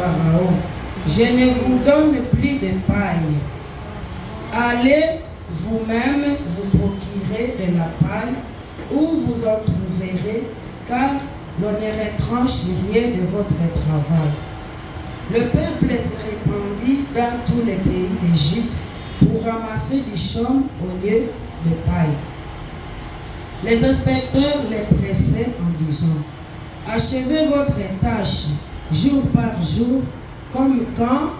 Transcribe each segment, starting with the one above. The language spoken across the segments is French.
Pharaon, je ne vous donne plus de paille. Allez vous-même vous procurer de la paille où vous en trouverez, car l'on ne retranche rien de votre travail. Le peuple se répandit dans tous les pays d'Égypte pour ramasser du champ au lieu de paille. Les inspecteurs les pressaient en disant: achevez votre tâche jour par jour, comme quand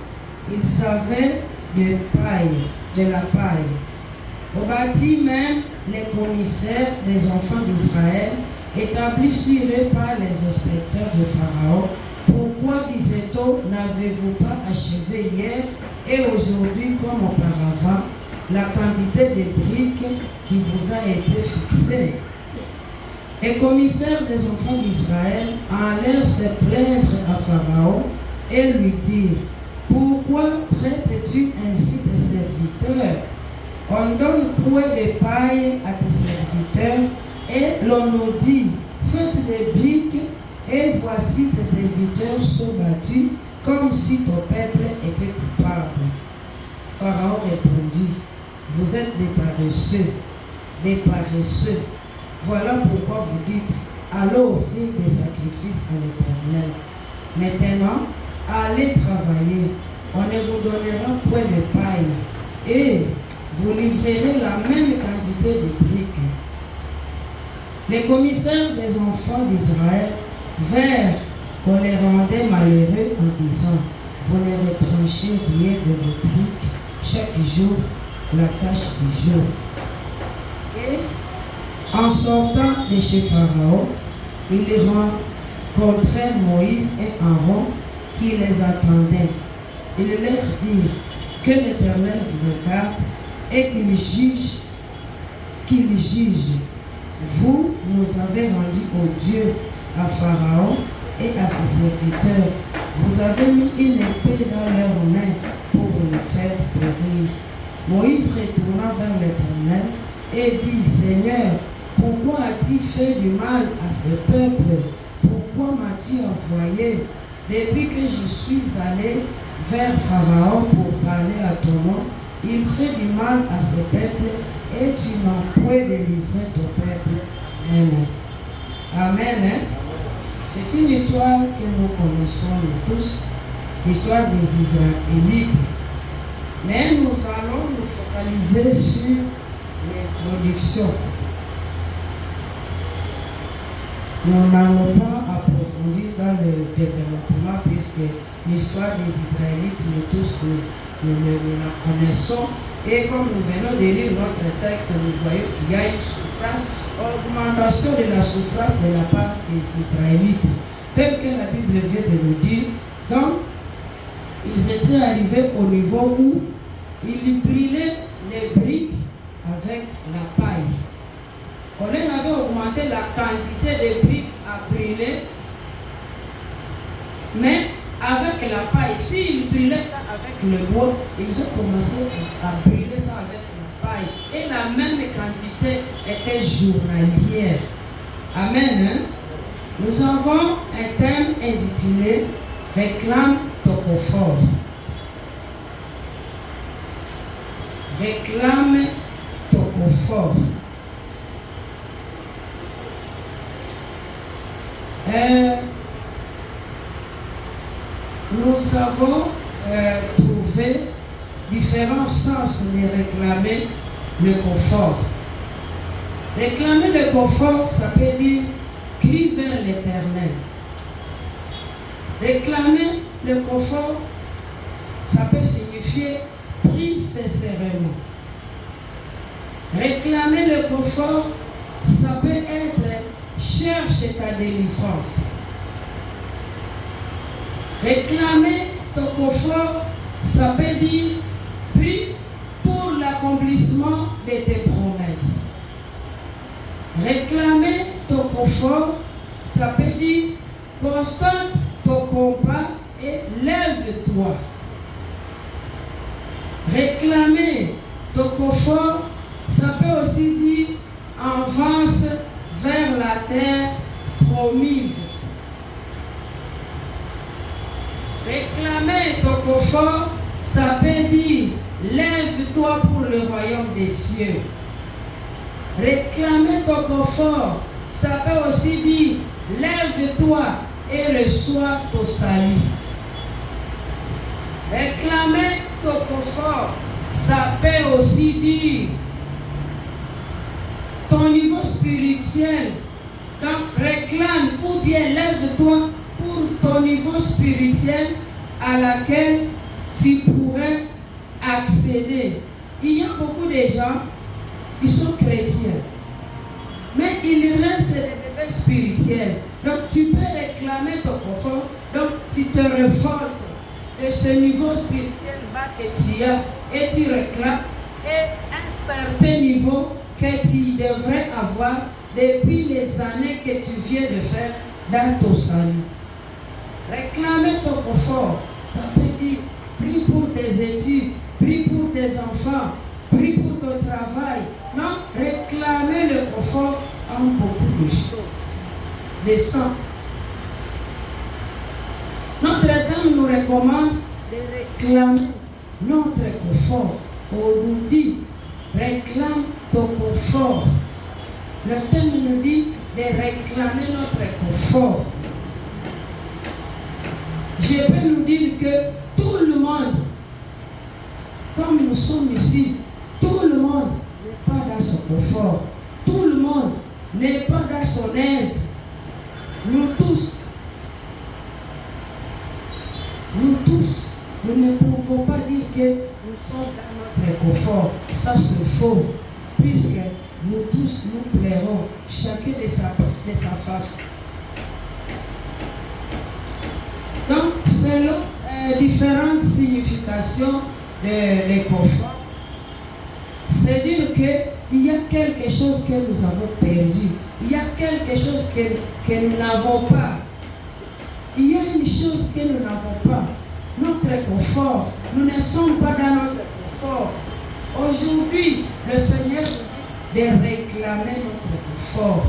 ils avaient de la paille. Au bâti même, les commissaires des enfants d'Israël, établis sur eux par les inspecteurs de Pharaon, pourquoi, disait-on, n'avez-vous pas achevé hier et aujourd'hui comme auparavant la quantité de briques qui vous a été fixée? Les commissaires des enfants d'Israël allèrent se plaindre à Pharaon et lui dirent: pourquoi traites-tu ainsi tes serviteurs? On donne point de paille à tes serviteurs et l'on nous dit: faites des briques, et voici tes serviteurs sont battus comme si ton peuple était coupable. Pharaon répondit: vous êtes des paresseux, des paresseux. Voilà pourquoi vous dites: allons offrir des sacrifices à l'Éternel. Maintenant, allez travailler, on ne vous donnera point de paille, et vous livrerez la même quantité de briques. Les commissaires des enfants d'Israël virent qu'on les rendait malheureux en disant: vous ne retranchez rien de vos briques, chaque jour la tâche du jour. Et en sortant de chez Pharaon, ils rencontrèrent Moïse et Aaron qui les attendaient. Ils leur dirent: que l'Éternel vous regarde et qu'il juge. Vous nous avez rendu odieux à Pharaon et à ses serviteurs. Vous avez mis une épée dans leurs mains pour nous faire périr. Moïse retourna vers l'Éternel et dit: Seigneur, pourquoi as-tu fait du mal à ce peuple? Pourquoi m'as-tu envoyé? Depuis que je suis allé vers Pharaon pour parler à ton nom, il fait du mal à ce peuple et tu n'as point délivré ton peuple. Amen. Amen. C'est une histoire que nous connaissons tous, l'histoire des Israélites. Mais nous allons nous focaliser sur l'introduction. Nous n'allons pas approfondir dans le développement puisque l'histoire des Israélites, nous tous nous la connaissons. Et comme nous venons de lire notre texte, nous voyons qu'il y a une souffrance, augmentation de la souffrance de la part des Israélites, tel que la Bible vient de nous dire. Donc, ils étaient arrivés au niveau où ils brûlaient les briques avec la paille. On leur avait augmenté la quantité de briques à brûler, mais avec la paille. S'ils brûlaient ça avec le bois, ils ont commencé à brûler ça avec la paille. Et la même quantité était journalière. Amen. Hein? Nous avons un thème intitulé Réclame ton confort. Réclame ton confort. Nous avons trouvé différents sens de réclamer le confort. Réclamer le confort, ça peut dire crie vers l'Éternel. Réclamer le confort, ça peut signifier prie sincèrement. Réclamer le confort, ça peut être cherche ta délivrance. Réclamer ton confort, ça peut dire prie pour l'accomplissement de tes promesses. Réclamer ton confort, ça peut dire constate ton combat et lève-toi. Réclamer ton confort, ça peut aussi dire avance vers la terre promise. Réclamer ton confort, ça peut dire lève-toi pour le royaume des cieux. Réclamer ton confort, ça peut aussi dire lève-toi et reçois ton salut. Réclamer ton confort, ça peut aussi dire ton niveau spirituel. Donc réclame ou bien lève-toi pour ton niveau spirituel à laquelle tu pourrais accéder. Il y a beaucoup de gens, ils sont chrétiens, mais il reste des bébés spirituels. Donc tu peux réclamer ton confort, donc tu te révoltes de ce niveau spirituel bas que tu as et tu réclames un certain niveau que tu devrais avoir depuis les années que tu viens de faire dans ton salut. Réclamer ton confort, ça peut dire prie pour tes études, prie pour tes enfants, prie pour ton travail. Non, réclamer le confort en beaucoup de choses. Des sens. Notre-Dame nous recommande de réclamer notre confort. On nous dit, réclame ton confort. Le thème nous dit de réclamer notre confort. Je peux nous dire que tout le monde, comme nous sommes ici, tout le monde n'est pas dans son confort. Tout le monde n'est pas dans son aise. Nous tous, nous ne pouvons pas dire que nous sommes dans notre confort. Ça c'est faux, puisque nous tous nous plairons, chacun de sa façon. Donc, selon différentes significations de confort, c'est dire qu'il y a quelque chose que nous avons perdu. Il y a quelque chose que nous n'avons pas. Il y a une chose que nous n'avons pas. Notre confort. Nous ne sommes pas dans notre confort. Aujourd'hui, le Seigneur nous dit de réclamer notre confort.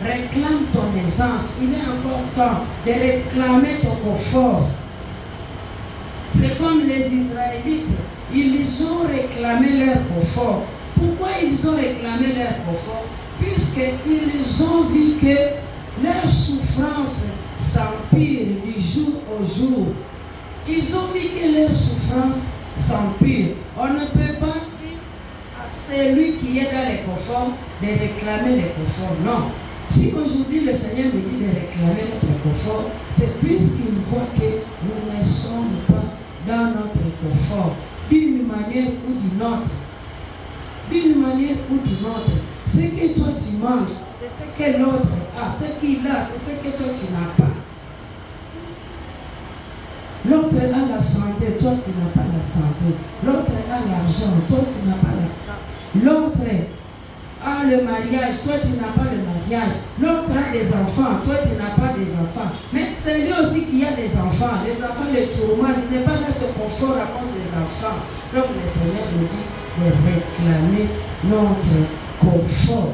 Réclame ton aisance. Il est encore temps de réclamer ton confort. C'est comme les Israélites. Ils ont réclamé leur confort. Pourquoi ils ont réclamé leur confort? Puisqu'ils ont vu que leur souffrance s'empire du jour au jour. Ils ont vu que leur souffrance s'empire. On ne peut pas dire à celui qui est dans le confort de réclamer le confort. Non. Si aujourd'hui le Seigneur nous dit de réclamer notre confort, c'est plus qu'il voit que nous ne sommes pas dans notre confort, d'une manière ou d'une autre. D'une manière ou d'une autre. Ce que toi tu manges, c'est ce que l'autre a. Ce qu'il a, c'est ce que toi tu n'as pas. L'autre a la santé, toi tu n'as pas la santé. L'autre a l'argent, toi tu n'as pas l'argent. L'autre a le mariage, toi tu n'as pas le mariage. L'autre a des enfants, toi tu n'as pas des enfants. Mais c'est lui aussi qui a des enfants. Les enfants le tourmentent, il n'est pas dans ce confort à cause des enfants. Donc le Seigneur nous dit de réclamer notre confort.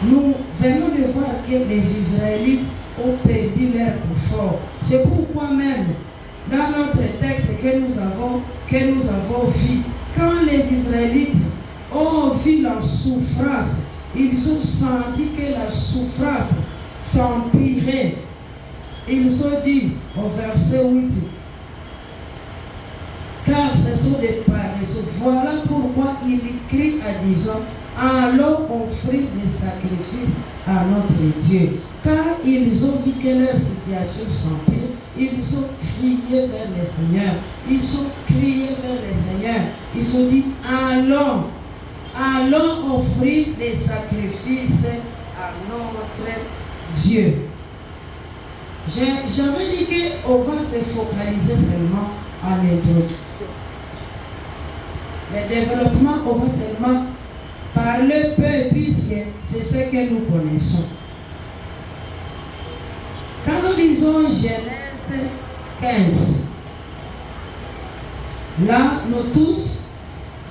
Nous venons de voir que les Israélites ont perdu leur confort. C'est pourquoi même, dans notre texte que nous avons vu, quand les Israélites ont vu la souffrance, ils ont senti que la souffrance s'empirait. Ils ont dit au verset 8, car ce sont des paresseux. Voilà pourquoi il crie à disant, allons offrir des sacrifices à notre Dieu. Car ils ont vu que leur situation s'empire, ils ont crié vers le Seigneur. Ils ont crié vers le Seigneur. Ils ont dit, allons offrir des sacrifices à notre Dieu. J'avais dit qu'on va se focaliser seulement à l'introduction. Le développement, on va seulement parler peu puisque c'est ce que nous connaissons. Quand nous lisons Genèse 15, là, nous tous,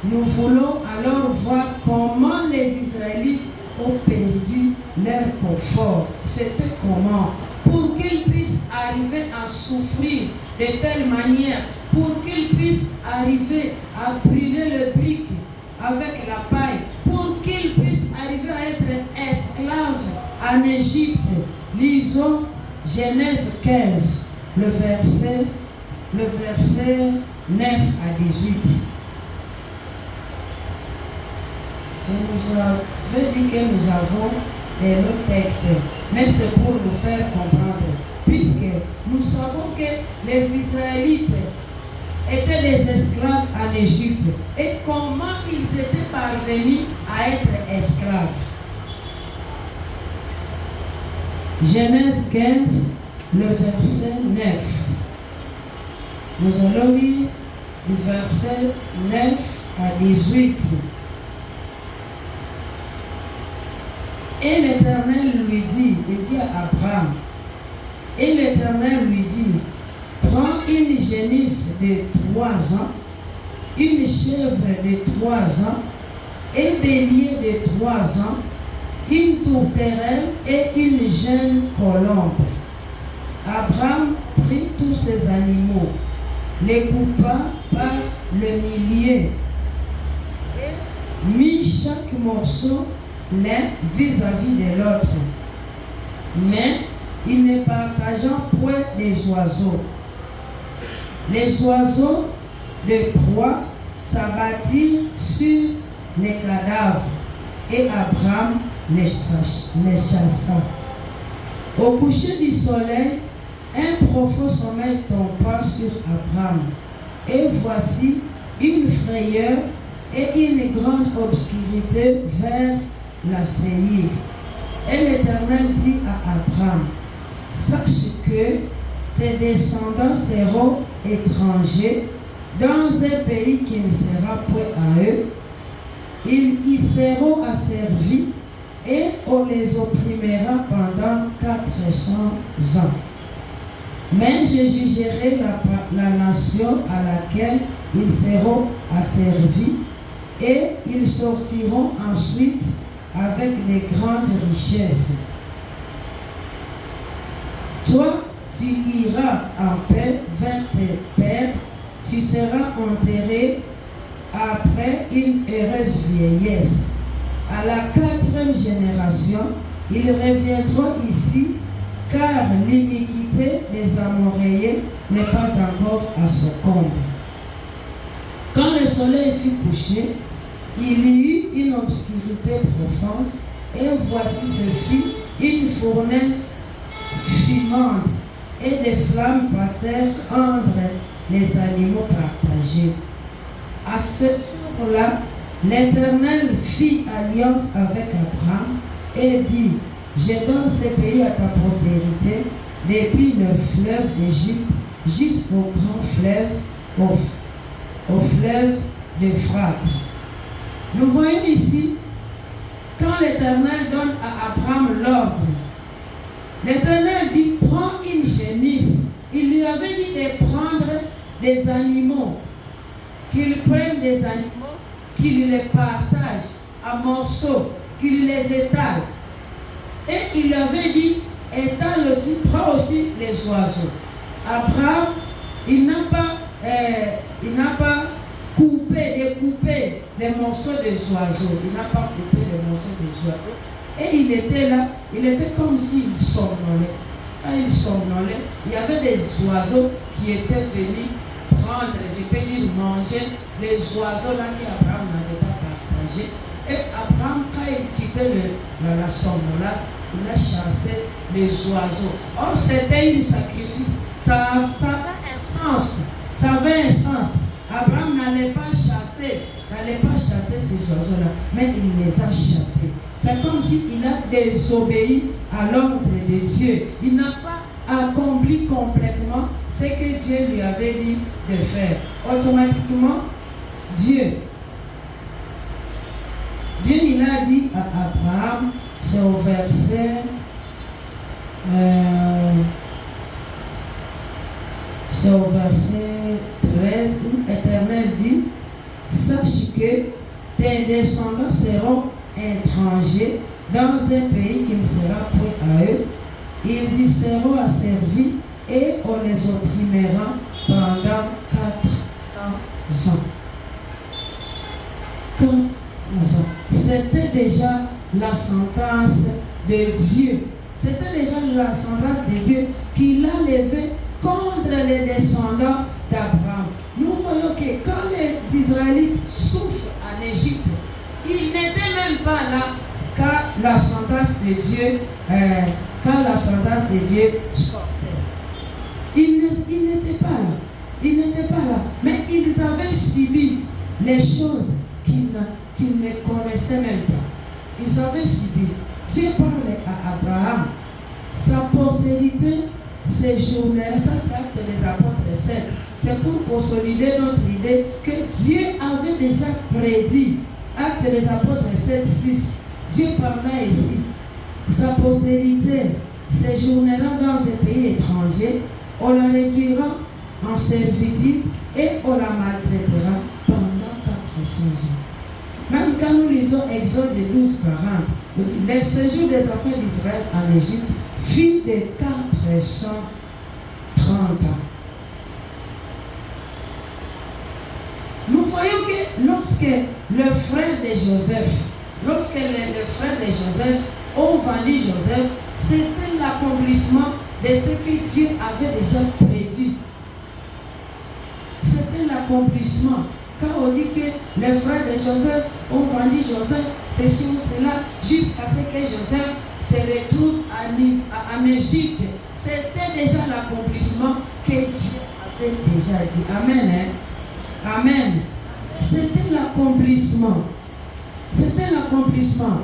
nous voulons alors voir comment les Israélites ont perdu leur confort. C'était comment? Pour qu'ils puissent arriver à souffrir de telle manière, pour qu'ils puissent arriver à brûler le brique avec la paille, pour qu'ils puissent arriver à être esclaves en Égypte. Lisons Genèse 15, le verset 9 à 18. Je nous avais dit que nous avons des autres textes, mais c'est pour nous faire comprendre, puisque nous savons que les Israélites étaient des esclaves en Égypte et comment ils étaient parvenus à être esclaves. Genèse 15, le verset 9. Nous allons lire du verset 9 à 18. Et l'Éternel lui dit, il dit à Abraham, et l'Éternel lui dit, prends une génisse de 3 ans, une chèvre de 3 ans, un bélier de 3 ans, une tourterelle et une jeune colombe. Abraham prit tous ces animaux, les coupa par le millier, et mit chaque morceau l'un vis-à-vis de l'autre. Mais il ne partagea point des oiseaux. Les oiseaux de proie s'abattirent sur les cadavres et Abraham les chassa. Au coucher du soleil, un profond sommeil tomba sur Abraham. Et voici une frayeur et une grande obscurité vers la Séhir. Et l'Éternel dit à Abraham, sache que tes descendants seront étrangers dans un pays qui ne sera point à eux. Ils y seront asservis et on les opprimera pendant 400 ans. Mais je jugerai la nation à laquelle ils seront asservis et ils sortiront ensuite avec de grandes richesses. Toi, tu iras en paix vers tes pères, tu seras enterré après une heureuse vieillesse. À la 4e génération, ils reviendront ici, car l'iniquité des Amoréens n'est pas encore à son comble. Quand le soleil fut couché, il y eut une obscurité profonde, et voici se fit une fournaise fumante, et des flammes passèrent entre les animaux partagés. À ce jour-là, l'Éternel fit alliance avec Abraham et dit, je donne ce pays à ta postérité, depuis le fleuve d'Égypte jusqu'au grand fleuve, au fleuve d'Euphrate. Nous voyons ici, quand l'Éternel donne à Abraham l'ordre, l'Éternel dit, prends une génisse. Il lui avait dit de prendre des animaux, qu'il prenne des animaux, qu'il les partage en morceaux, qu'il les étale. Et il lui avait dit, étale aussi, prends aussi les oiseaux. Abraham, il n'a pas découpé les morceaux des oiseaux. Il n'a pas coupé les morceaux des oiseaux. Et il était là, il était comme s'il somnolait. Quand il somnolait, il y avait des oiseaux qui étaient venus prendre, je peux dire manger, les oiseaux là qu'Abraham n'avait pas partagé. Et Abraham, quand il quittait la somnolence, il a chassé les oiseaux. Or, c'était un sacrifice. Ça avait un sens. Ça avait un sens. Abraham n'allait pas chasser ces oiseaux-là, mais il les a chassés. C'est comme s'il a désobéi à l'ordre de Dieu. Il n'a pas accompli complètement ce que Dieu lui avait dit de faire. Automatiquement, Dieu il a dit à Abraham, c'est au verset 13, où l'Éternel dit, sache que tes descendants seront étrangers dans un pays qui ne sera point à eux. Ils y seront asservis et on les opprimera pendant 400 ans. 400 ans. C'était déjà la sentence de Dieu. C'était déjà la sentence de Dieu qu'il a levée contre les descendants d'Abraham. Nous voyons que quand les Israélites souffrent en Égypte, ils n'étaient même pas là quand la sentence de Dieu, sortait. Ils n'étaient pas là. Ils n'étaient pas là. Mais ils avaient subi les choses qu'ils ne connaissaient même pas. Ils avaient subi. Dieu parlait à Abraham. Sa postérité séjournera. Ça, c'est Actes des Apôtres 7. C'est pour consolider notre idée que Dieu avait déjà prédit. Actes des Apôtres 7, 6. Dieu parlait ici. Sa postérité séjournera dans un pays étranger. On la réduira en servitude et on la maltraitera pendant 400 ans. Même quand nous lisons Exode 12, 40, le séjour des enfants d'Israël en Égypte fut de 430 ans. Nous voyons que lorsque le frère de Joseph, ont vendu Joseph, c'était l'accomplissement de ce que Dieu avait déjà prédit. C'était l'accomplissement. Quand on dit que les frères de Joseph ont vendu Joseph, c'est sur cela, jusqu'à ce que Joseph se retrouve en Égypte. C'était déjà l'accomplissement que Dieu avait déjà dit. Amen. Hein? Amen. C'était l'accomplissement. C'était l'accomplissement.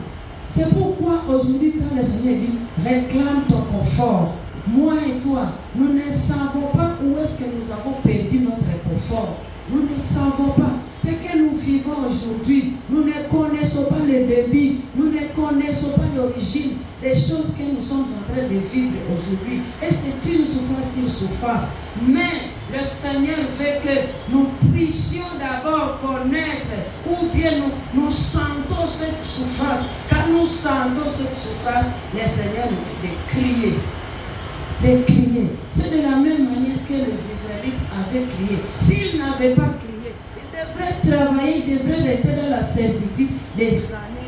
C'est pourquoi aujourd'hui, quand le Seigneur dit réclame ton confort, moi et toi, nous ne savons pas où est-ce que nous avons perdu notre confort. Nous ne savons pas ce que nous vivons aujourd'hui. Nous ne connaissons pas le début. Nous ne connaissons pas l'origine des choses que nous sommes en train de vivre aujourd'hui. Et c'est une souffrance. Mais le Seigneur veut que nous puissions d'abord connaître ou bien nous sentons cette souffrance. Quand nous sentons cette souffrance, le Seigneur nous dit de crier. De crier. C'est de la même manière que les Israélites avaient crié. S'ils n'avaient pas crié, ils devraient travailler, ils devraient rester dans la servitude des années.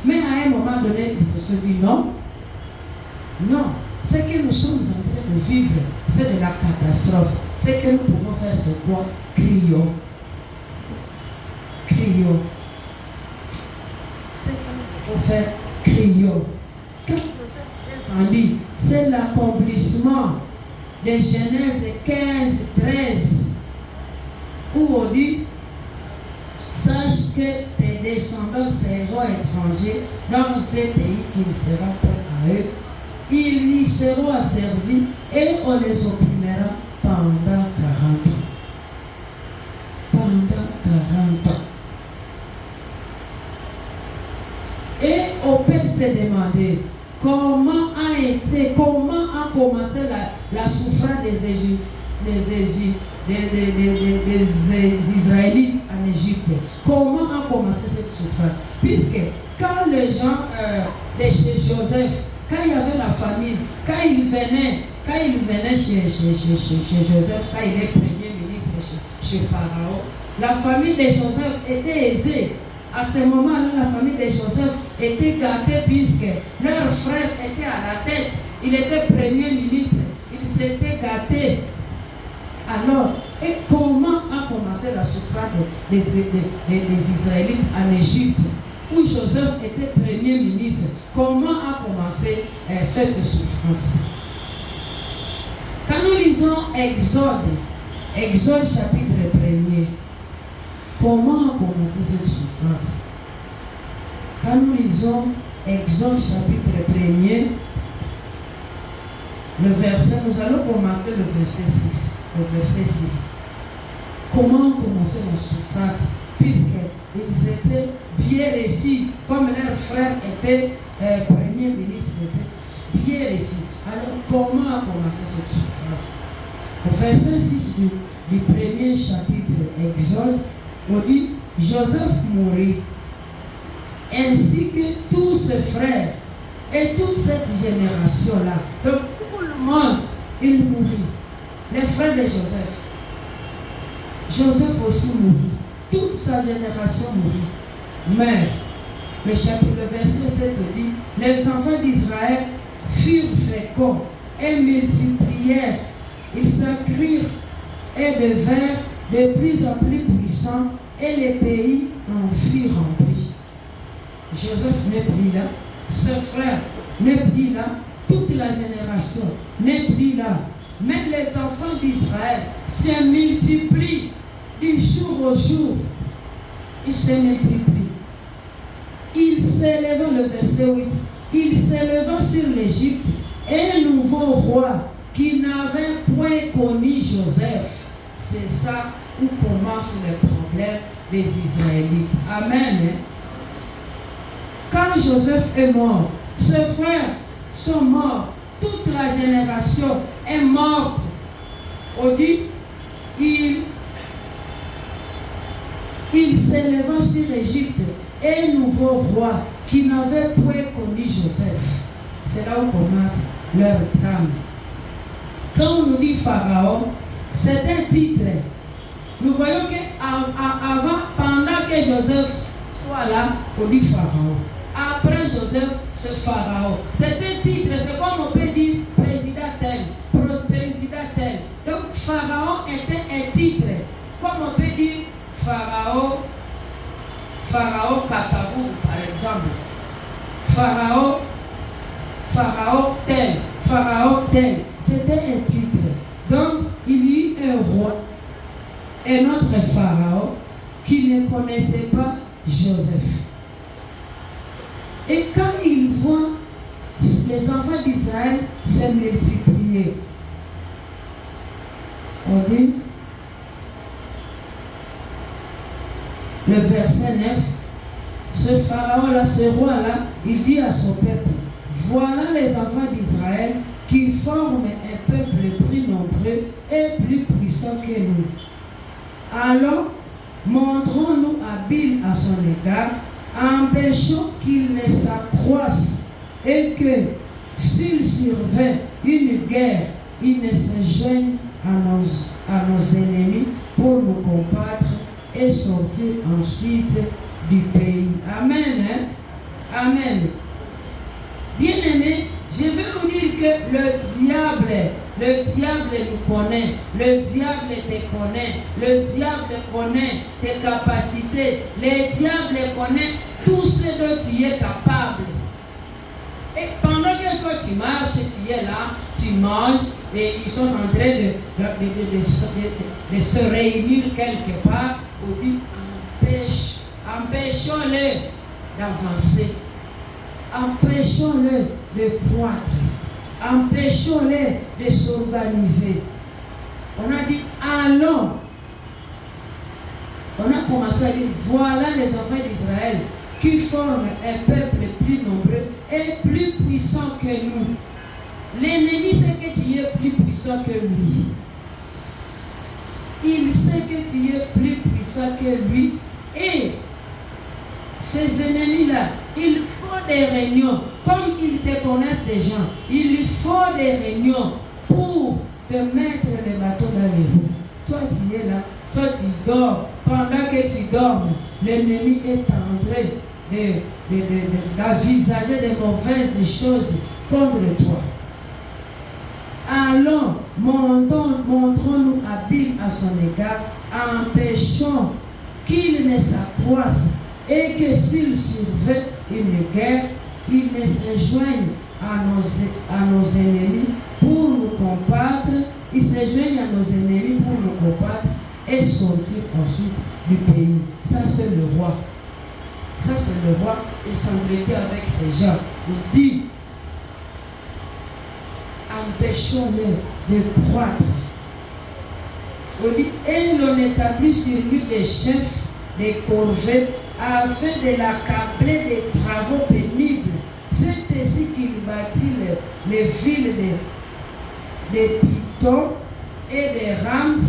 Mais à un moment donné, ils se sont dit non. Non. Ce que nous sommes en train de vivre, c'est de la catastrophe. Ce que nous pouvons faire, c'est quoi? Crions. Crions. Ce que nous pouvons faire, crions. Quand Joseph est vendu, c'est l'accomplissement de Genèse 15, 13, où on dit: sache que tes descendants seront étrangers dans ces pays qui ne seront pas à eux. Ils y seront asservis et on les opprimera pendant 40 ans. Pendant 40 ans. Et on peut se demander comment a commencé la souffrance des Israélites en Égypte. Comment a commencé cette souffrance? Puisque quand les gens de chez Joseph, quand il y avait la famine, quand il venait chez Joseph, quand il est premier ministre chez Pharaon, la famille de Joseph était aisée. À ce moment-là, la famille de Joseph était gâtée puisque leur frère était à la tête. Il était premier ministre. Ils s'étaient gâtés. Alors, et comment a commencé la souffrance des Israélites en Égypte, où Joseph était premier ministre? Comment a commencé cette souffrance? Quand nous lisons Exode chapitre 1er, comment a commencé cette souffrance? Quand nous lisons Exode chapitre 1er, le verset, nous allons commencer le verset 6. Le verset 6. Comment a commencé la souffrance? Puisqu'ils étaient bien reçus, comme leur frère était premier ministre, bien reçus. Alors, comment a commencé cette souffrance? Au verset 6 du premier chapitre Exode, on dit: Joseph mourut ainsi que tous ses frères et toute cette génération-là. Donc tout le monde, il mourit. Les frères de Joseph. Joseph aussi mourit. Toute sa génération mourit. Meurt. Le verset 7 dit, les enfants d'Israël furent féconds et multiplièrent. Ils s'accrurent et devinrent de plus en plus puissants et les pays en furent remplis. Joseph n'est plus là. Ses frères n'est plus là. Toute la génération n'est plus là. Mais les enfants d'Israël se multiplient du jour au jour. Ils se multiplient. Il s'éleva, le verset 8, il s'éleva sur l'Égypte un nouveau roi qui n'avait point connu Joseph. C'est ça où commence le problème des Israélites. Amen. Quand Joseph est mort, ses frères sont morts, toute la génération est morte. On dit, il s'éleva sur l'Égypte un nouveau roi qui n'avait point connu Joseph. C'est là où commence leur drame. Quand on nous dit Pharaon, c'est un titre. Nous voyons qu'avant, pendant que Joseph soit là, on dit Pharaon. Après Joseph, c'est Pharaon. C'est un titre, c'est comme on peut dire président tel, président tel. Donc Pharaon était un titre. Comme on peut dire Pharaon Kassavou, par exemple. Pharaon tel. C'était un titre. Donc, il y eut un roi, un autre Pharaon, qui ne connaissait pas Joseph. Et quand il voit les enfants d'Israël se multiplier, on dit, le verset 9, ce pharaon-là, ce roi-là, il dit à son peuple, voilà les enfants d'Israël qui forment un peuple plus nombreux et plus puissant que nous. Alors, montrons-nous habiles à son égard, empêchons qu'il ne s'accroisse et que, s'il survient une guerre, il ne se joigne à nos ennemis pour nous combattre et sortir ensuite du pays. Amen. Amen. Bien-aimés, je veux vous dire que le diable nous connaît, le diable te connaît, le diable connaît tes capacités, le diable connaît tout ce dont tu es capable. Et pendant que toi tu marches, tu es là, tu manges, et ils sont en train de se réunir quelque part, on dit empêchons-les d'avancer, empêchons-les de croître, empêchons-les de s'organiser. On a dit allons. On a commencé à dire voilà les enfants d'Israël qui forment un peuple plus nombreux et plus puissant que nous. L'ennemi sait que tu es plus puissant que lui. Il sait que tu es plus puissant que lui. Et ces ennemis-là, il faut des réunions. Comme ils te connaissent déjà, il faut des réunions pour te mettre le bateau dans les roues. Toi, tu es là, toi, tu dors. Pendant que tu dors, l'ennemi est en train d'envisager de mauvaises choses contre toi. Allons, montrons-nous habiles à son égard, empêchons qu'il ne s'accroisse et que s'il survient une guerre, il ne se joigne à nos ennemis pour nous combattre, il se joigne à nos ennemis pour nous combattre et sortir ensuite du pays. Ça c'est le roi. Ça c'est le roi, il s'entretient avec ces gens. Il dit, empêchons-les de croître. On dit, et l'on établit sur lui des chefs, des corvées, afin de l'accabler des travaux pénibles. C'est ainsi qu'il bâtit les villes de Python et de Rams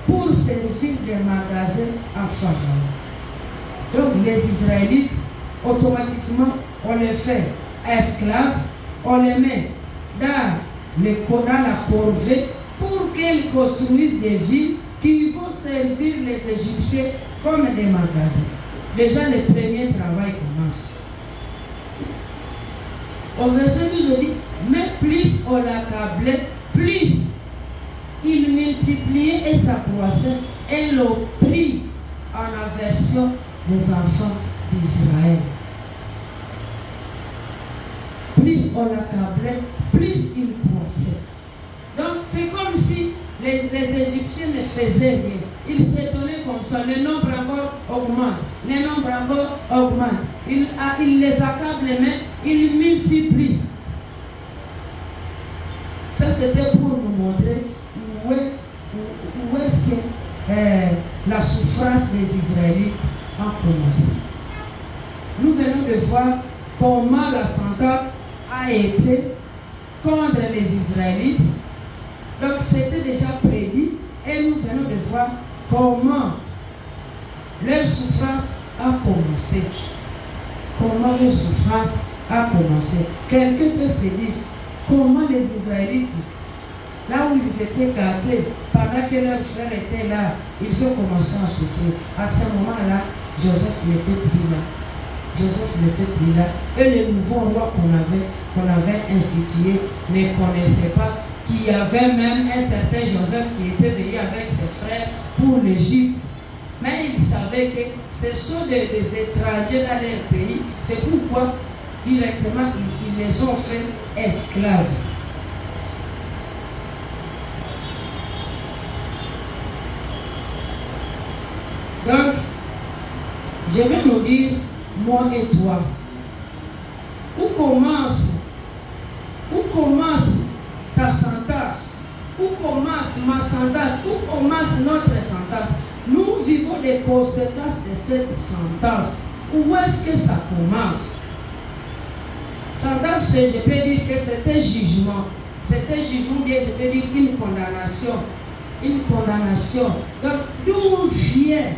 pour servir de magasins à Pharaon. Donc les Israélites, automatiquement, on les fait esclaves, on les met dans la corvée pour qu'ils construisent des villes qui vont servir les Égyptiens comme des magasins. Déjà, le premier travail commence. Au verset 12, je dis, mais plus on l'accablait, plus il multipliait et s'accroissait et le prit en aversion des enfants d'Israël. Plus on l'accablait, plus il croissait. Donc c'est comme si les Égyptiens ne faisaient rien. Ils s'étonnaient comme ça. Le nombre encore augmente. Le nombre encore augmente. Il les accable, mais il multiplie. Ça c'était pour nous montrer où est-ce que la souffrance des Israélites a commencé. Nous venons de voir comment la sentence a été contre les Israélites. Donc c'était déjà prédit et nous venons de voir comment leur souffrance a commencé. Comment leur souffrance a commencé. Quelqu'un peut se dire comment les Israélites, là où ils étaient gâtés, pendant que leurs frères étaient là, ils ont commencé à souffrir. À ce moment-là, Joseph n'était plus là. Joseph n'était plus là. Et le nouveau roi qu'on avait institué ne connaissait pas qu'il y avait même un certain Joseph qui était venu avec ses frères pour l'Égypte. Mais il savait que ce sont des étrangers dans leur pays. C'est pourquoi directement ils les ont fait esclaves. Donc, je vais nous dire, moi et toi, où commence ta sentence, où commence ma sentence, où commence notre sentence. Nous vivons des conséquences de cette sentence. Où est-ce que ça commence? Sentence, je peux dire que c'était jugement. C'était jugement, bien, je peux dire une condamnation. Une condamnation. Donc, d'où vient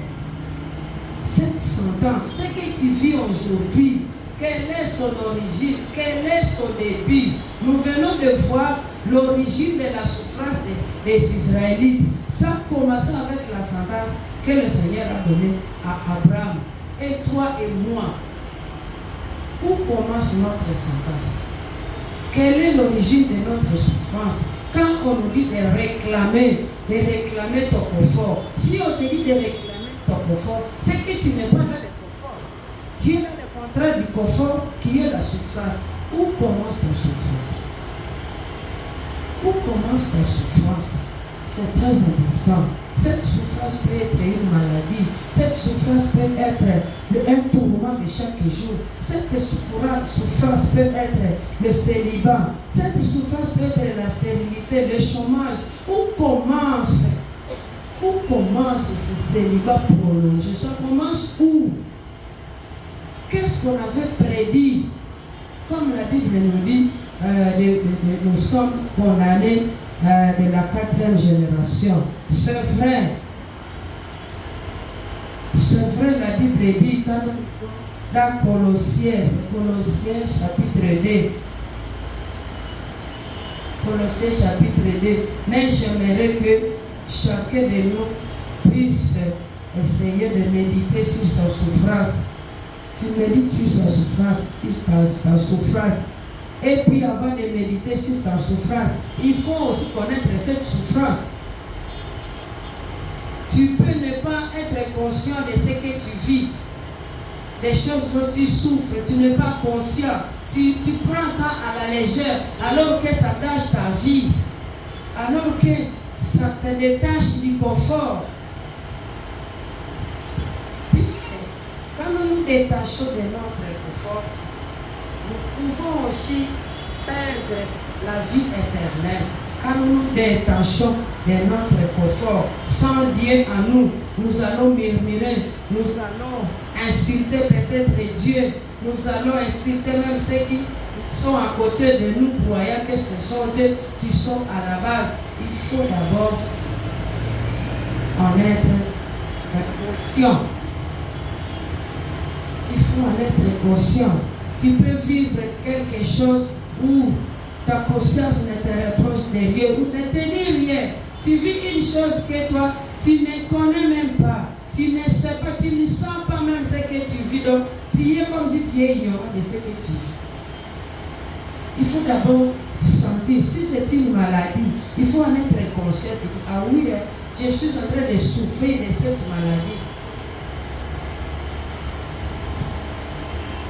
cette sentence? Ce que tu vis aujourd'hui, quelle est son origine? Quel est son début? Nous venons de voir l'origine de la souffrance des Israélites. Ça a commencé avec la sentence que le Seigneur a donnée à Abraham. Et toi et moi, où commence notre sentence? Quelle est l'origine de notre souffrance? Quand on nous dit de réclamer ton confort, si on te dit de réclamer ton confort, c'est que tu n'es pas dans le confort. Tu es dans le contraire du confort qui est la souffrance. Où commence ta souffrance? Où commence ta souffrance? C'est très important. Cette souffrance peut être une maladie. Cette souffrance peut être un tourment de chaque jour. Cette souffrance peut être le célibat. Cette souffrance peut être la stérilité, le chômage. Où commence ce célibat prolongé? Ça commence où? Qu'est-ce qu'on avait prédit? Comme la Bible nous dit, nous sommes condamnés de la 4e génération. C'est vrai, la Bible dit dans Colossiens chapitre 2. Colossiens chapitre 2. Mais j'aimerais que chacun de nous puisse essayer de méditer sur sa souffrance. Tu médites sur sa souffrance, ta souffrance. Et puis avant de méditer sur ta souffrance, il faut aussi connaître cette souffrance. Tu peux ne pas être conscient de ce que tu vis, des choses dont tu souffres, tu n'es pas conscient. Tu prends ça à la légère, alors que ça gâche ta vie, alors que ça te détache du confort. Puisque quand nous nous détachons de notre confort, nous pouvons aussi perdre la vie éternelle. Quand nous nous détachons de notre confort, sans Dieu en nous, nous allons murmurer, nous allons insulter peut-être Dieu, nous allons insulter même ceux qui sont à côté de nous, croyant que ce sont eux qui sont à la base. Il faut d'abord en être conscient. Il faut en être conscient. Tu peux vivre quelque chose où ta conscience ne te reproche de rien, ou ne te dit rien. Tu vis une chose que toi, tu ne connais même pas. Tu ne sais pas, tu ne sens pas même ce que tu vis. Donc, tu es comme si tu es ignorant de ce que tu vis. Il faut d'abord sentir. Si c'est une maladie, il faut en être conscient. Ah oui, je suis en train de souffrir de cette maladie.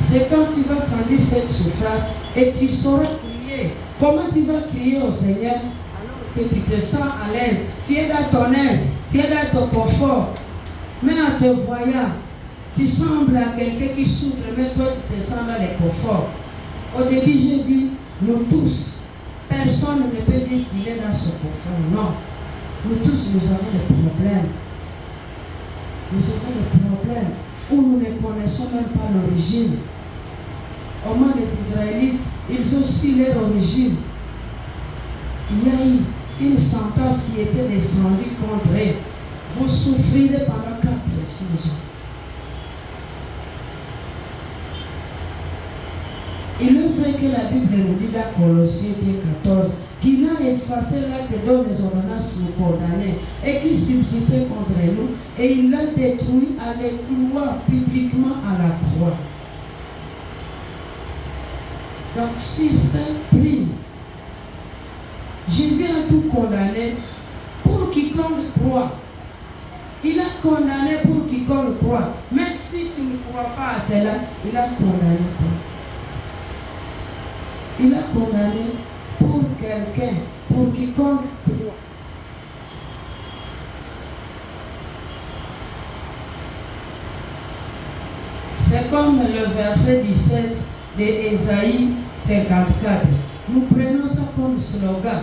C'est quand tu vas sentir cette souffrance et tu sauras crier. Comment tu vas crier au Seigneur alors que tu te sens à l'aise? Tu es dans ton aise, tu es dans ton confort. Mais en te voyant, tu sembles à quelqu'un qui souffre, mais toi tu te sens dans le confort. Au début, j'ai dit, nous tous, personne ne peut dire qu'il est dans ce confort. Non. Nous tous, nous avons des problèmes. Nous avons des problèmes où nous ne connaissons même pas l'origine. Au moins les Israélites, ils ont su leur origine. Il y a eu une sentence qui était descendue contre eux. Vous souffrirez pendant 4 saisons. Il est vrai que la Bible nous dit dans Colossiens 14 qu'il a effacé l'acte dont les ordonnances nous condamnaient et qui subsistait contre nous, et il l'a détruit en les clouant publiquement à la croix. Donc, s'il s'est pris, Jésus a tout condamné pour quiconque croit. Il a condamné pour quiconque croit. Même si tu ne crois pas à cela, il a condamné quoi? Il a condamné pour quelqu'un, pour quiconque croit. C'est comme le verset 17 de Ésaïe 54. Nous prenons ça comme slogan.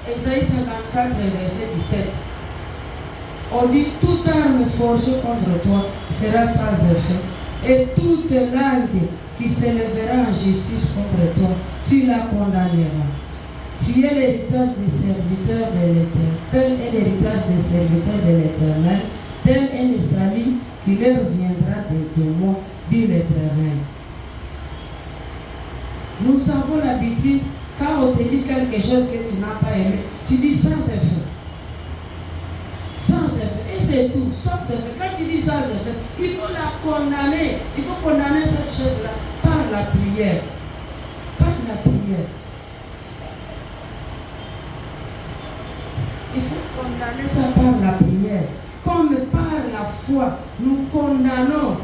Ésaïe 54, verset 17. On dit, toute arme forgée contre toi sera sans effet, et toute langue qui s'élèvera en justice contre toi, tu la condamneras. Tu es l'héritage des serviteurs de l'Éternel. Tel est l'héritage des serviteurs de l'Éternel. Tel est le salut qui leur viendra de moi, dit l'Éternel. Nous avons l'habitude, quand on te dit quelque chose que tu n'as pas aimé, tu dis sans effet. Sans effet. Et c'est tout, sans effet. Quand tu dis sans effet, il faut la condamner. Il faut condamner cette chose-là par la prière. Par la prière. Il faut condamner ça par la prière. Comme par la foi, nous condamnons.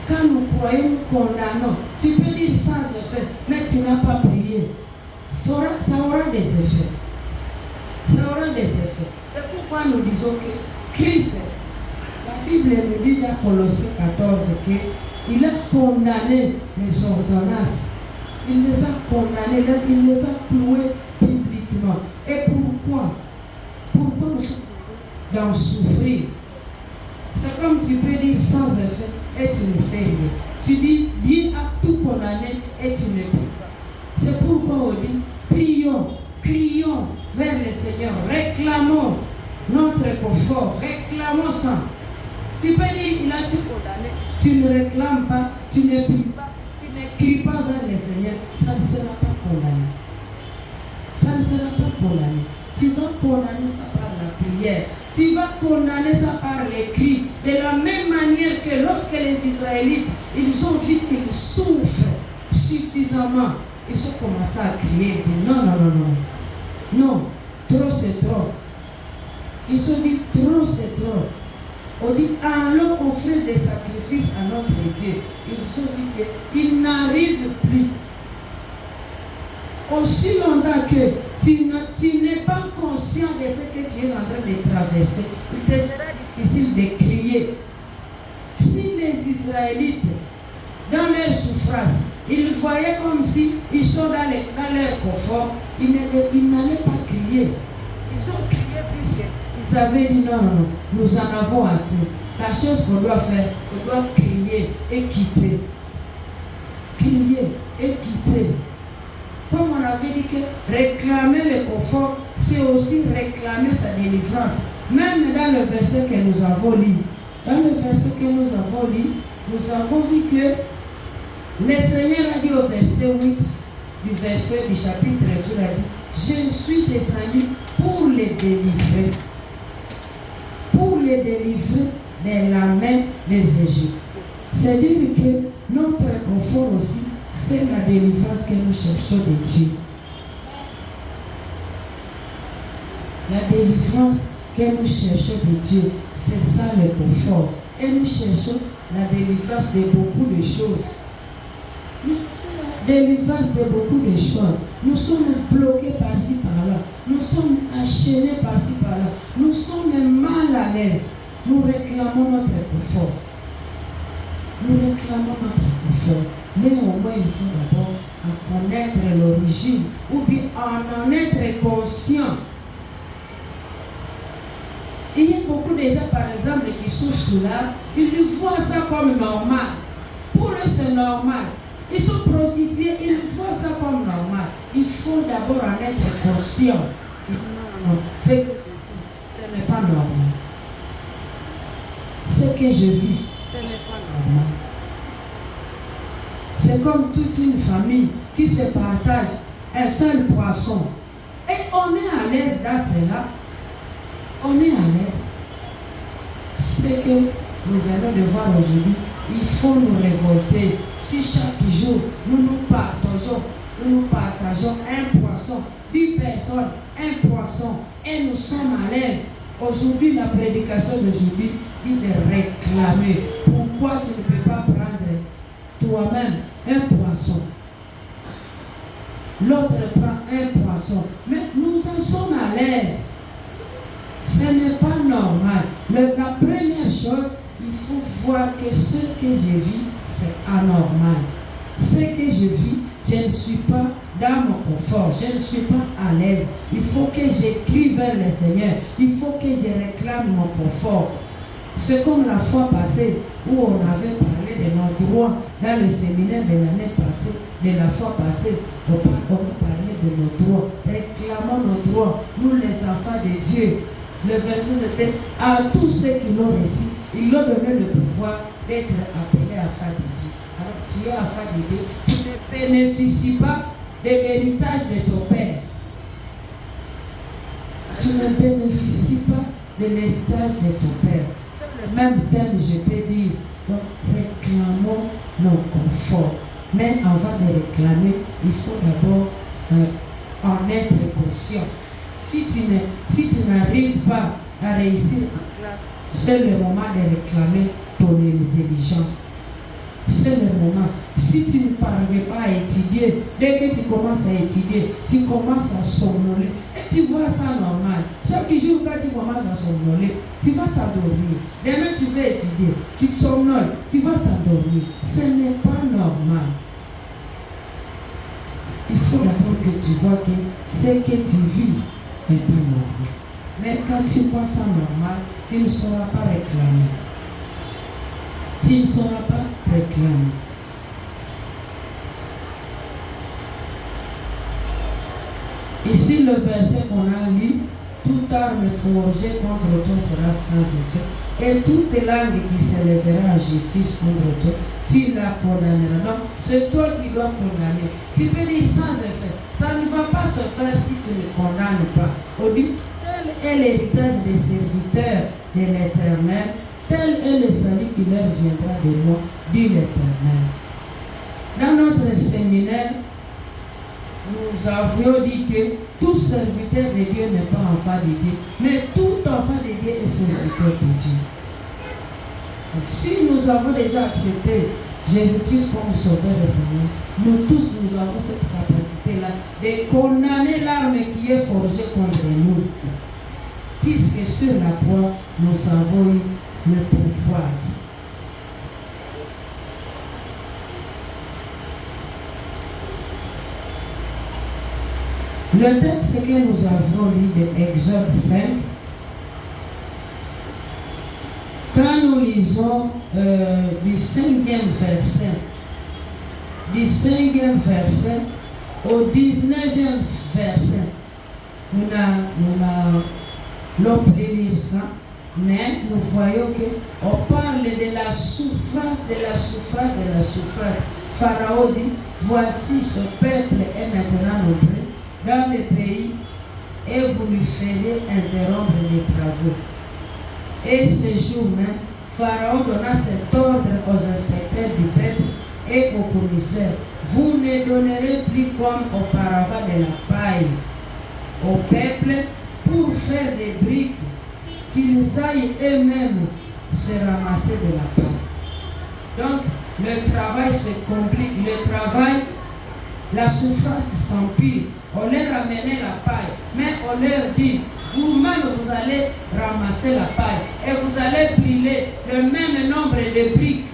Quand nous croyons, nous condamnons. Tu peux dire sans effet, mais tu n'as pas prié. Ça aura des effets. Ça aura des effets. C'est pourquoi nous disons que Christ, la Bible nous dit dans Colossiens 14 qu'il a condamné les ordonnances. Il les a condamnées, il les a clouées publiquement. Et pourquoi? Pourquoi nous sommes dans souffrir? C'est comme tu peux dire sans effet et tu ne fais rien. Tu dis Dieu a tout condamné et tu ne pries pas. C'est pourquoi on dit prions, crions vers le Seigneur, réclamons notre confort, réclamons ça. Tu peux dire il a tout condamné, tu ne réclames pas, tu ne pries pas, tu ne cries pas vers le Seigneur, ça ne sera pas condamné. Ça ne sera pas condamné. Tu vas condamner ça par la prière. Tu vas condamner ça par les cris. De la même manière que lorsque les Israélites, ils ont vu qu'ils souffrent suffisamment, ils ont commencé à crier. Non, non, non, non. Non, trop c'est trop. Ils ont dit trop c'est trop. On dit allons offrir des sacrifices à notre Dieu. Ils ont vu qu'ils n'arrivent plus. Aussi longtemps que tu n'es pas conscient de ce que tu es en train de traverser, il te sera difficile de crier. Si les Israélites, dans leur souffrance, ils voyaient comme si ils sont dans leur confort, ils n'allaient pas crier. Ils ont crié puisqu'ils avaient dit non, non, non, nous en avons assez. La chose qu'on doit faire, on doit crier et quitter. Crier et quitter. Comme on avait dit que réclamer le confort, c'est aussi réclamer sa délivrance. Même dans le verset que nous avons lu. Dans le verset que nous avons lu, nous avons vu que le Seigneur a dit au verset 8 du verset du chapitre 2, il a dit, je suis descendu pour les délivrer. Pour les délivrer de la main des Égyptiens. C'est-à-dire que notre confort aussi, c'est la délivrance que nous cherchons de Dieu. La délivrance que nous cherchons de Dieu, c'est ça le confort. Et nous cherchons la délivrance de beaucoup de choses. Nous cherchons la délivrance de beaucoup de choses. Nous sommes bloqués par-ci par-là. Nous sommes enchaînés par-ci par-là. Nous sommes mal à l'aise. Nous réclamons notre confort. Nous réclamons notre confort. Mais au moins, il faut d'abord en connaître l'origine ou bien en être conscient. Il y a beaucoup de gens, par exemple, qui sont sous là, ils voient ça comme normal. Pour eux, c'est normal. Ils sont prostitués, ils voient ça comme normal. Il faut d'abord en être conscient. Non, ce n'est pas normal. Ce que je vis, ce n'est pas normal. C'est comme toute une famille qui se partage un seul poisson. Et on est à l'aise dans cela. On est à l'aise. Ce que nous venons de voir aujourd'hui, il faut nous révolter. Si chaque jour nous partageons un poisson, 10 personnes, un poisson, et nous sommes à l'aise. Aujourd'hui, la prédication d'aujourd'hui dit de réclamer. Pourquoi tu ne peux pas prendre toi-même un poisson? L'autre prend un poisson. Mais nous en sommes à l'aise. Ce n'est pas normal. La première chose, il faut voir que ce que je vis, c'est anormal. Ce que je vis, je ne suis pas dans mon confort, je ne suis pas à l'aise. Il faut que j'écris vers le Seigneur. Il faut que je réclame mon confort. C'est comme la fois passée où on avait parlé de nos droits dans le séminaire de l'année passée, de la fois passée. On a parlé de nos droits. Réclamons nos droits, nous les enfants de Dieu. Le verset c'était à tous ceux qui l'ont reçu, il leur donné le pouvoir d'être appelés enfants de Dieu. Alors que tu es enfant de Dieu, tu ne bénéficies pas de l'héritage de ton père. Tu ne bénéficies pas de l'héritage de ton père. C'est le même thème, je peux dire. Donc réclamons nos conforts. Mais avant de réclamer, il faut d'abord en être conscient. Si tu n'arrives pas à réussir en classe, c'est le moment de réclamer ton intelligence. C'est le moment. Si tu ne parviens pas à étudier, dès que tu commences à étudier, tu commences à somnoler. Et tu vois ça normal. Chaque jour, quand tu commences à somnoler, tu vas t'endormir. Demain, tu vas étudier. Tu somnoles, tu vas t'endormir. Ce n'est pas normal. Il faut d'abord que tu vois que ce que tu vis n'est pas normal. Mais quand tu vois ça normal, tu ne sauras pas réclamer. Tu ne sauras pas réclamer. Ici, le verset qu'on a lu, toute arme forgée contre toi sera sans effet, et toute langue qui s'élèvera en justice contre toi, tu la condamneras. Donc, c'est toi qui dois condamner. Tu peux dire sans effet. Ça ne va pas se faire si tu ne condamnes pas. On dit, tel est l'héritage des serviteurs de l'Éternel, tel est le salut qui leur viendra de moi, dit l'Éternel. Dans notre séminaire, nous avions dit que tout serviteur de Dieu n'est pas enfant de Dieu, mais tout enfant de Dieu est serviteur de Dieu. Donc, si nous avons déjà accepté Jésus-Christ comme sauveur et Seigneur, nous tous nous avons cette capacité-là de condamner l'arme qui est forgée contre nous. Puisque sur la croix, nous avons eu le pouvoir. Le texte que nous avons lu de Exode 5, quand nous lisons du 5e verset au 19e verset, nous allons lire ça. Mais nous voyons qu'on parle de la souffrance, de la souffrance, de la souffrance. Pharaon dit, voici ce peuple est maintenant nombreux dans le pays et vous lui ferez interrompre les travaux. Et ce jour même, Pharaon donna cet ordre aux inspecteurs du peuple et aux commissaires. Vous ne donnerez plus comme auparavant de la paille au peuple pour faire des briques, qu'ils aillent eux-mêmes se ramasser de la paille. Donc, le travail se complique, le travail, la souffrance s'empire. On leur amenait la paille, mais on leur dit, vous-même vous allez ramasser la paille et vous allez brûler le même nombre de briques.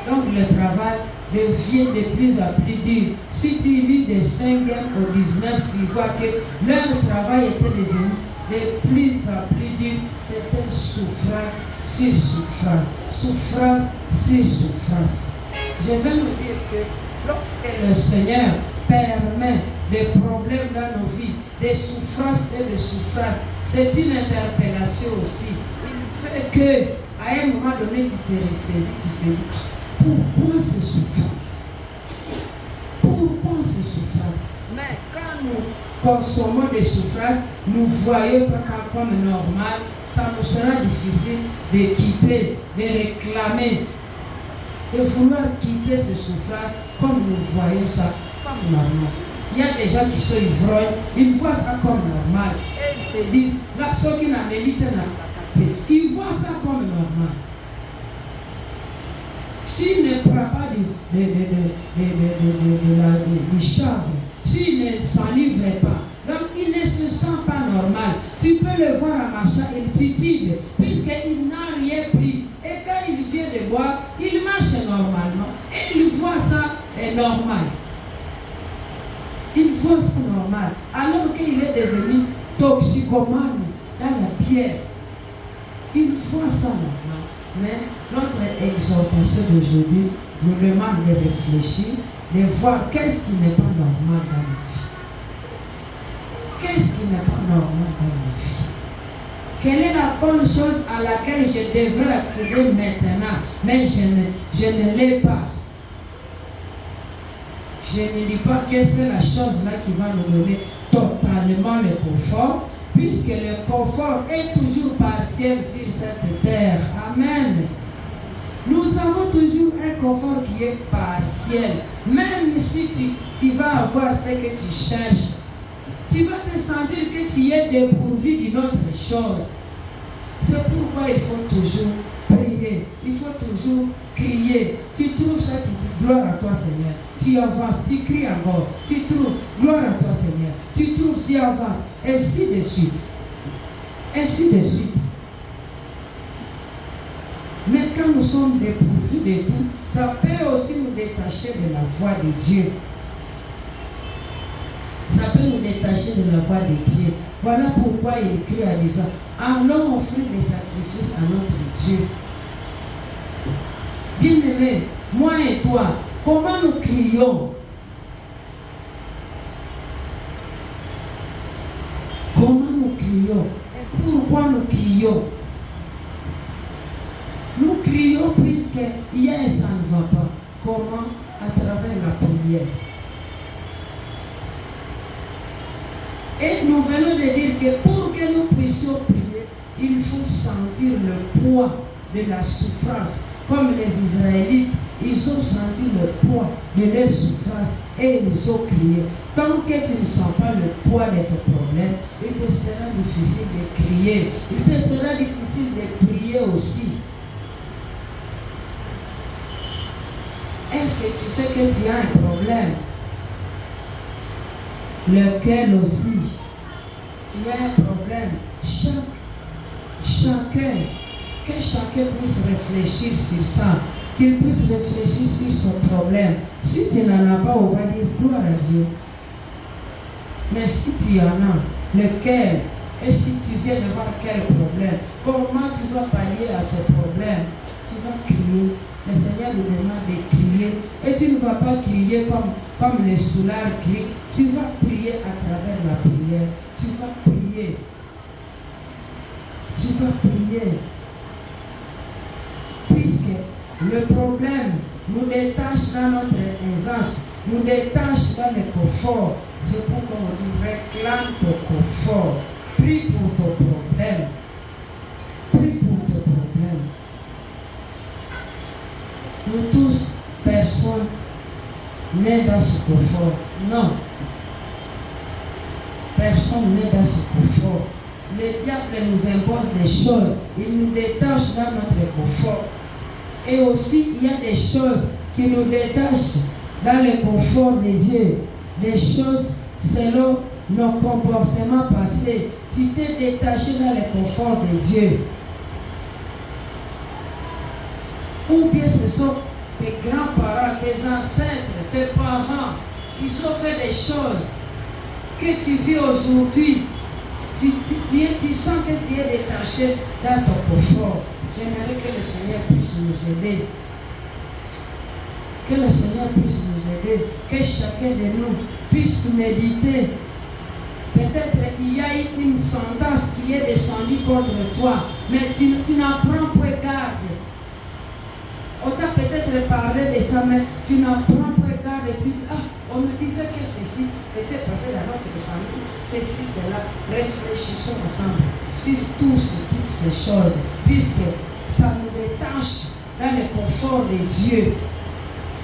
Donc le travail devient de plus en plus dur. Si tu lis de 5e au 19, tu vois que leur travail était devenu de plus en plus dur. C'était souffrance sur souffrance, souffrance sur souffrance. Je vais nous dire que lorsque le Seigneur permet des problèmes dans nos vies, des souffrances et des souffrances, c'est une interpellation aussi. Il fait que, à un moment donné, tu te ressaisis, tu te dis, pourquoi ces souffrances? Pourquoi ces souffrances? Mais quand nous consommons des souffrances, nous voyons ça comme normal, ça nous sera difficile de quitter, de réclamer, de vouloir quitter ces souffrances comme nous voyons ça comme normal. Il y a des gens qui sont ivrognes, ils voient ça comme normal. Et ils se disent, ceux qui n'ont mérité n'a pas capté. Ils voient ça comme normal. S'il ne prend pas du chanvre, s'il ne s'enivre pas, donc il ne se sent pas normal. Tu peux le voir en marchant, il titube, puisqu'il n'a rien pris. Et quand il vient de boire, il marche normalement. Et il voit ça normal. Il voit ça normal. Alors qu'il est devenu toxicomane dans la bière. Il voit ça normal. Mais notre exhortation d'aujourd'hui nous demande de réfléchir, de voir qu'est-ce qui n'est pas normal dans ma vie. Qu'est-ce qui n'est pas normal dans ma vie? Quelle est la bonne chose à laquelle je devrais accéder maintenant, mais je ne l'ai pas? Je ne dis pas que c'est la chose là qui va nous donner totalement le confort, puisque le confort est toujours partiel sur cette terre. Amen. Nous avons toujours un confort qui est partiel. Même si tu vas avoir ce que tu cherches, tu vas te sentir que tu es dépourvu d'une autre chose. C'est pourquoi il faut toujours prier. Il faut toujours crier. Tu trouves ça, tu dis gloire à toi Seigneur. Tu avances, tu cries encore. Tu trouves gloire à toi Seigneur. Tu trouves, tu avances. Ainsi de suite. Ainsi de suite. Mais quand nous sommes dépourvus de tout, ça peut aussi nous détacher de la voix de Dieu. Ça peut nous détacher de la voix de Dieu. Voilà pourquoi il écrit en disant, allons offrir des sacrifices à notre Dieu. Bien-aimés, moi et toi, comment nous crions? Comment nous crions? Et pourquoi nous crions? Nous crions puisque hier ça ne va pas. Comment? À travers la prière. Et nous venons de dire que pour que nous puissions prier, il faut sentir le poids de la souffrance. Comme les Israélites, ils ont senti le poids de leur souffrance et ils ont crié. Tant que tu ne sens pas le poids de ton problème, il te sera difficile de crier. Il te sera difficile de prier aussi. Est-ce que tu sais que tu as un problème? Lequel aussi? Tu as un problème. Chacun, que chacun puisse réfléchir sur ça, qu'il puisse réfléchir sur son problème. Si tu n'en as pas, on va dire gloire à Dieu. Mais si tu en as, lequel? Et si tu viens de voir quel problème, comment tu vas pallier à ce problème? Tu vas crier. Le Seigneur nous demande de crier. Et tu ne vas pas crier comme les soulards crient. Tu vas prier à travers la prière. Tu vas prier. tu vas prier. Puisque le problème nous détache dans notre aisance, nous détache dans le confort. C'est pourquoi on dit réclame ton confort. Prie pour ton problème. Prie pour ton problème. Nous tous, personne n'est dans ce confort. Non. Personne n'est dans ce confort. Le diable nous impose des choses. Il nous détache dans notre confort. Et aussi, il y a des choses qui nous détachent dans le confort de Dieu. Des choses selon nos comportements passés. Tu t'es détaché dans le confort de Dieu. Ou bien ce sont tes grands-parents, tes ancêtres, tes parents. Ils ont fait des choses que tu vis aujourd'hui. Tu sens que tu es détaché dans ton confort. J'aimerais que le Seigneur puisse nous aider. Que le Seigneur puisse nous aider. Que chacun de nous puisse méditer. Peut-être il y a une sentence qui est descendue contre toi, mais tu n'en prends pas garde. On t'a peut-être parlé de ça, mais tu n'en prends pas garde. Tu dis, on me disait que ceci, c'était passé dans notre famille, ceci, cela. Réfléchissons ensemble sur toutes ces choses, puisque ça nous détache dans le confort de Dieu.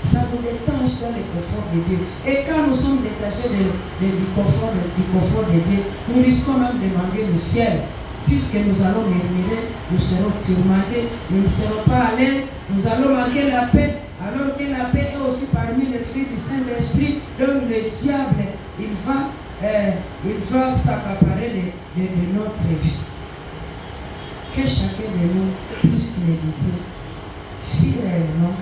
Ça nous détache dans le confort de Dieu. Et quand nous sommes détachés du confort de Dieu, nous risquons même de manquer le ciel. Puisque nous allons murmurer, nous serons tourmentés, nous ne serons pas à l'aise, nous allons manquer la paix, alors que la paix est aussi parmi les fruits du Saint-Esprit. Donc le diable, il va s'accaparer de notre vie. Que chacun de nous puisse méditer si réellement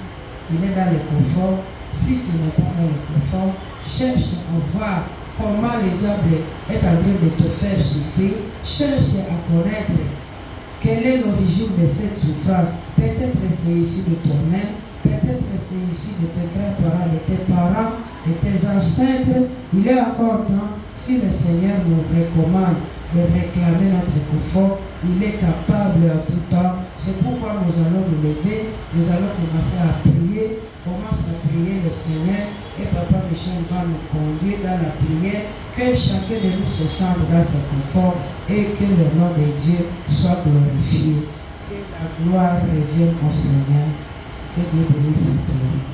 il est dans le confort. Si tu n'es pas dans le confort, cherche à voir comment le diable est en train de te faire souffrir. Cherche à connaître quelle est l'origine de cette souffrance. Peut-être c'est issu de toi-même, peut-être c'est issu de tes grands-parents, de tes parents, de tes ancêtres. Il est encore temps, si le Seigneur nous recommande de réclamer notre confort, il est capable en tout temps. C'est pourquoi nous allons nous lever, nous allons commencer à prier. Commence à prier le Seigneur et Papa Michel va nous conduire dans la prière. Que chacun de nous se sente dans ce confort et que le nom de Dieu soit glorifié. Que la gloire revienne au Seigneur. Que Dieu bénisse cette prière.